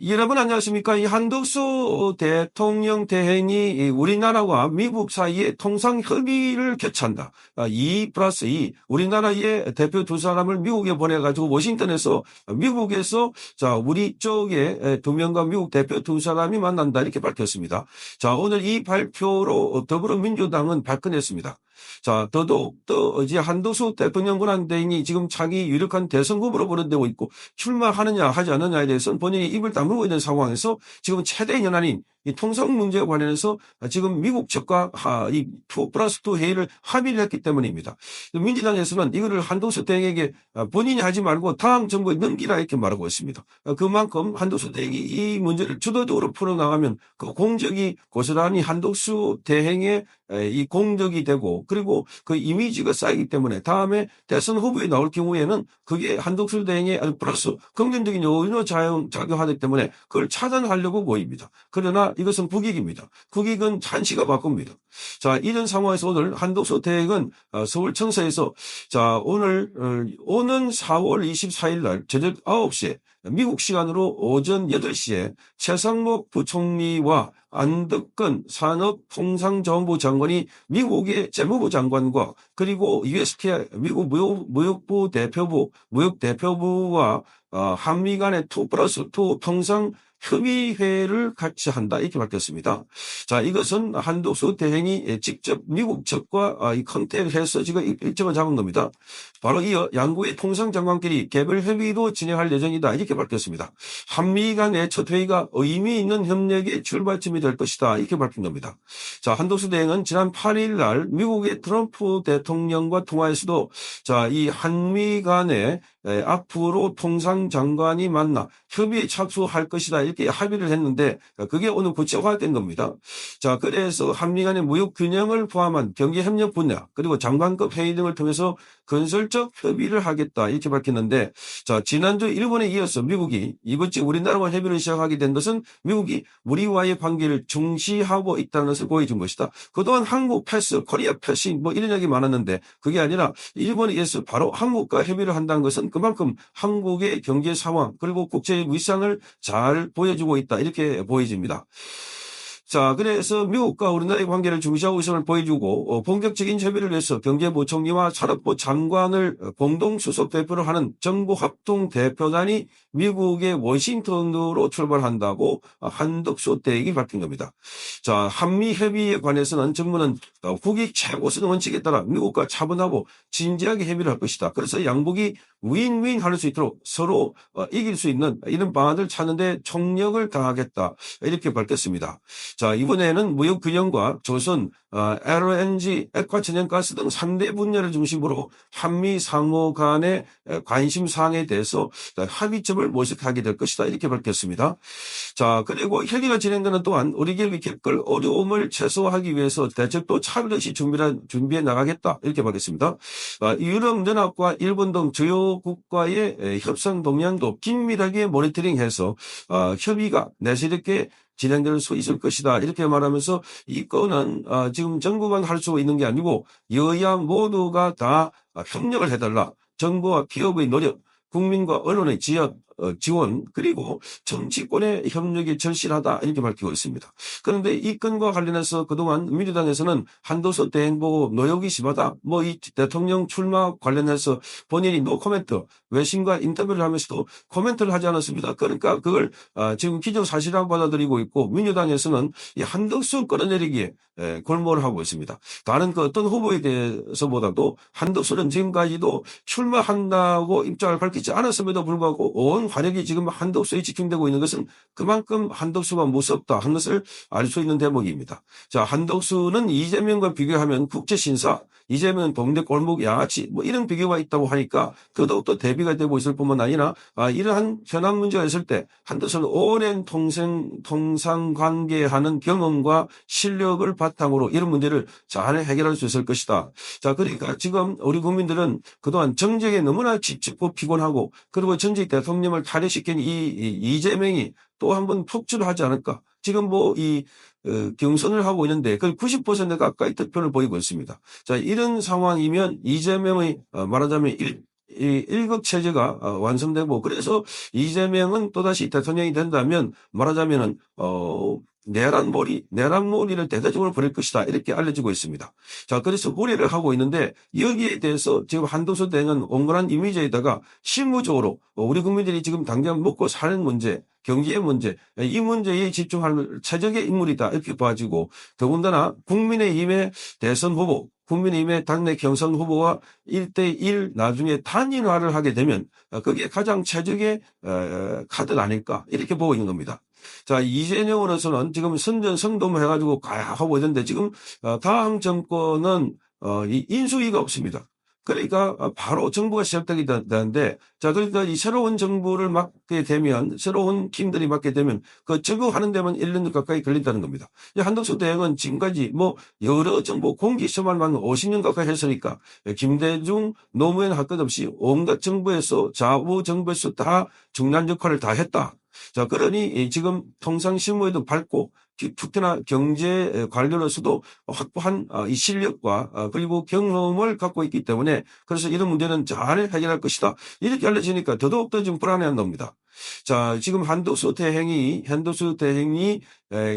여러분 안녕하십니까? 이 한덕수 대통령 대행이 우리나라와 미국 사이에 통상 협의를 개최한다. 2+2 우리나라의 대표 두 사람을 미국에 보내가지고 워싱턴에서 미국에서 자 우리 쪽에 두 명과 미국 대표 두 사람이 만난다 이렇게 밝혔습니다. 자 오늘 이 발표로 더불어민주당은 발끈했습니다. 자, 더더욱 이제 한덕수 대통령 권한대행이 지금 자기 유력한 대선 후보로 거론되고 있고 출마하느냐 하지 않느냐에 대해서는 본인이 입을 다물고 있는 상황에서 지금 최대 현안인 이 통상 문제와 관련해서 지금 미국 측과 이 2+2 회의를 합의를 했기 때문입니다. 민주당에서는 이거를 한덕수 대행에게 본인이 하지 말고 다음 정부에 넘기라 이렇게 말하고 있습니다. 그만큼 한덕수 대행이 이 문제를 주도적으로 풀어나가면 그 공적이 고스란히 한덕수 대행의 이 공적이 되고 그리고 그 이미지가 쌓이기 때문에 다음에 대선 후보에 나올 경우에는 그게 한덕수 대행의 플러스 긍정적인 요인으로 작용하기 때문에 그걸 차단하려고 보입니다. 그러나 이것은 국익입니다. 국익은 한시가 바꿉니다. 자, 이런 상황에서 오늘 한덕수 대행은 서울청사에서 자, 오늘 오는 4월 24일 날 저녁 9시에 미국 시간으로 오전 8시에 최상목 부총리와 안덕근 산업통상자원부 장관이 미국의 재무부 장관과 그리고 USTR 미국 무역부 대표부 무역 대표부와 한미 간의 2+2 통상 협의회를 같이 한다 이렇게 밝혔습니다. 자, 이것은 한덕수 대행이 직접 미국 측과 이 컨택을 해서 지금 일정을 잡은 겁니다. 바로 이어 양국의 통상장관끼리 개별 협의도 진행할 예정이다 이렇게 밝혔습니다. 한미 간의 첫 회의가 의미 있는 협력의 출발점이 될 것이다 이렇게 밝힌 겁니다. 자, 한덕수 대행은 지난 8일 날 미국의 트럼프 대통령과 통화에서도 자, 이 한미 간의 앞으로 통상장관이 만나 협의에 착수할 것이다 이렇게 합의를 했는데 그게 오늘 구체화된 겁니다. 자, 그래서 한미 간의 무역 균형을 포함한 경제 협력 분야 그리고 장관급 회의 등을 통해서 건설적 협의를 하겠다 이렇게 밝혔는데 자, 지난주 일본에 이어서 미국이 이번 주 우리나라와 협의를 시작하게 된 것은 미국이 우리와의 관계를 중시하고 있다는 것을 보여준 것이다. 그동안 한국 패스, 코리아 패스 뭐 이런 얘기 많았는데 그게 아니라 일본에 의해서 바로 한국과 협의를 한다는 것은 그만큼 한국의 경제 상황 그리고 국제 위상을 잘 보여주고 있다 이렇게 보여집니다. 자, 그래서 미국과 우리나라의 관계를 중시하고 있음을 보여주고 본격적인 협의를 위해서 경제부총리와 산업부 장관을 공동 수석 대표를 하는 정부합동대표단이 미국의 워싱턴으로 출발한다고 한덕수 대행이 밝힌 겁니다. 자, 한미 협의에 관해서는 정부는 국익 최우선 원칙에 따라 미국과 차분하고 진지하게 협의를 할 것이다. 그래서 양국이 윈윈 할 수 있도록 서로 이길 수 있는 이런 방안을 찾는데 총력을 다하겠다 이렇게 밝혔습니다. 자, 이번에는 무역균형과 조선, LNG, 액화천연가스 등 3대 분야를 중심으로 한미 상호 간의 관심사항에 대해서 합의점을 모색하게 될 것이다 이렇게 밝혔습니다. 자, 그리고 협의가 진행되는 동안 우리 기업이 겪을 어려움을 최소화하기 위해서 대책도 차별없이 준비해 나가겠다 이렇게 밝혔습니다. 유럽연합과 일본 등 주요 국가의 협상 동향도 긴밀하게 모니터링해서 협의가 내실있게 진행될 수 있을 것이다 이렇게 말하면서 이 건은 지금 정부만 할 수 있는 게 아니고 여야 모두가 다 협력을 해달라. 정부와 기업의 노력, 국민과 언론의 지원 그리고 정치권의 협력이 절실하다 이렇게 밝히고 있습니다. 그런데 이 건과 관련해서 그동안 민주당에서는 한덕수 대행 보고 노역이 심하다. 뭐 이 대통령 출마 관련해서 본인이 노코멘트 외신과 인터뷰를 하면서도 코멘트를 하지 않았습니다. 그러니까 그걸 지금 기정사실이라고 받아들이고 있고 민주당에서는 이 한덕수 끌어내리기에 골몰을 하고 있습니다. 다른 그 어떤 후보에 대해서보다도 한덕수는 지금까지도 출마한다고 입장을 밝히지 않았음에도 불구하고 온 화력이 지금 한덕수에 집중되고 있는 것은 그만큼 한덕수가 무섭다 하는 것을 알 수 있는 대목입니다. 자, 한덕수는 이재명과 비교하면 국제신사, 이재명은 동네 골목 양아치 뭐 이런 비교가 있다고 하니까 더더욱더 대비가 되고 있을 뿐만 아니라 이러한 현안 문제가 있을 때 한덕수는 오랜 통상관계하는 경험과 실력을 바탕으로 이런 문제를 잘 해결할 수 있을 것이다. 자, 그러니까 지금 우리 국민들은 그동안 정쟁에 너무나 지치고 피곤하고 그리고 전직 대통령을 탈의시킨 이 이재명이 또 한 번 폭주를 하지 않을까. 지금 경선을 하고 있는데 거의 90% 가까이 득표를 보이고 있습니다. 자, 이런 상황이면 이재명의 말하자면 이 일극 체제가 완성되고 그래서 이재명은 또다시 대통령이 된다면 말하자면은 내란몰이를 대대적으로 벌일 것이다. 이렇게 알려지고 있습니다. 자, 그래서 몰이를 하고 있는데 여기에 대해서 지금 한덕수 대행은 온건한 이미지에다가 실무적으로 우리 국민들이 지금 당장 먹고 사는 문제, 경기의 문제, 이 문제에 집중할 최적의 인물이다. 이렇게 봐지고 더군다나 국민의힘의 대선 후보, 국민의힘의 당내 경선 후보와 1대1 나중에 단일화를 하게 되면 그게 가장 최적의 카드가 아닐까 이렇게 보고 있는 겁니다. 자, 이재명으로서는 지금 선전성동 해가지고 가야 하고 있는데 지금 다음 정권은 이 인수위가 없습니다. 그러니까 바로 정부가 시작되게 되는데 자, 그러니까 이 새로운 정부를 맡게 되면 새로운 팀들이 맡게 되면 그 적응하는 데만 1년 가까이 걸린다는 겁니다. 한덕수 대행은 지금까지 뭐 여러 정부 공기 시험만 50년 가까이 했으니까 김대중 노무현 할 것 없이 온갖 정부에서 좌우 정부에서 다 중요한 역할을 다 했다. 자, 그러니 지금 통상실무에도 밝고 특히나 경제 관료로서도 확보한 이 실력과 그리고 경험을 갖고 있기 때문에 그래서 이런 문제는 잘 해결할 것이다. 이렇게 알려지니까 더더욱더 지금 불안해한 겁니다. 자, 지금 한덕수 대행이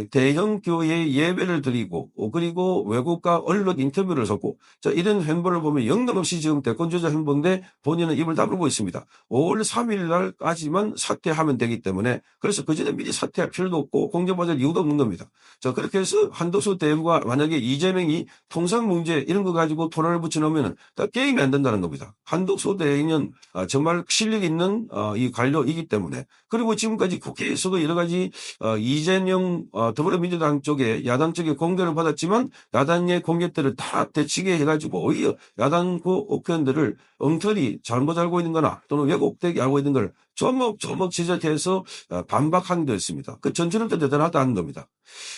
대형 교회 예배를 드리고 그리고 외국과 언론 인터뷰를 줬고 자, 이런 행보를 보면 영감없이 지금 대권주자 행보인데 본인은 입을 다물고 있습니다. 5월 3일 날까지만 사퇴하면 되기 때문에 그래서 그전에 미리 사퇴할 필요도 없고 공정받을 이유도 없는 겁니다. 자, 그렇게 해서 한덕수 대행과 만약에 이재명이 통상 문제 이런 거 가지고 토론을 붙여놓으면 게임이 안 된다는 겁니다. 한덕수 대행은 정말 실력 있는 이 관료이기 때문에 그리고 지금까지 국회에서도 여러 가지 이재명 더불어민주당 쪽에 야당 쪽에 공격을 받았지만 야당의 공격들을 다 대치게 해가지고 오히려 야당 국회의원들을 엉터리 잘못 알고 있는 거나 또는 왜곡되게 알고 있는 걸 조목조목 지적해서 반박한 게 있습니다. 그 전체는 또 대단하다는 겁니다.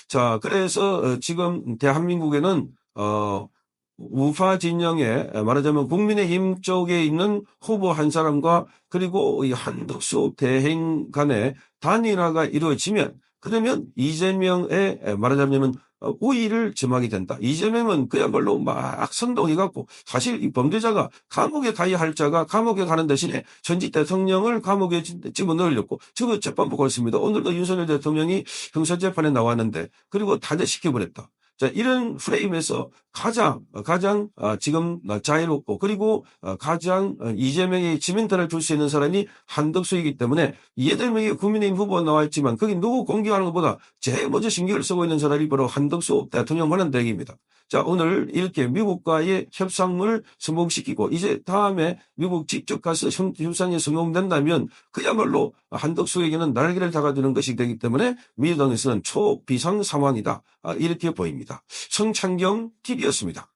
자, 그래서 지금 대한민국에는 우파 진영에 말하자면 국민의힘 쪽에 있는 후보 한 사람과 그리고 이 한덕수 대행 간의 단일화가 이루어지면 그러면 이재명의 말하자면 우위를 점하게 된다. 이재명은 그야말로 막 선동해갖고 사실 이 범죄자가 감옥에 가야 할 자가 감옥에 가는 대신에 전직 대통령을 감옥에 집어넣으려고 지금 재판부 걸었습니다. 오늘도 윤석열 대통령이 형사재판에 나왔는데 그리고 탄핵시켜버렸다. 자, 이런 프레임에서 가장 지금 자유롭고 그리고 가장 이재명의 지멘터를 줄 수 있는 사람이 한덕수이기 때문에 8명의 국민의힘 후보가 나와 있지만 거기 누구 공격하는 것보다 제일 먼저 신경을 쓰고 있는 사람이 바로 한덕수 대통령 권한대행입니다. 자, 오늘 이렇게 미국과의 협상을 성공시키고 이제 다음에 미국 직접 가서 협상이 성공된다면 그야말로 한덕수에게는 날개를 달아주는 것이 되기 때문에 민주당에서는 초비상 상황이다. 이렇게 보입니다. 성창경 TV였습니다.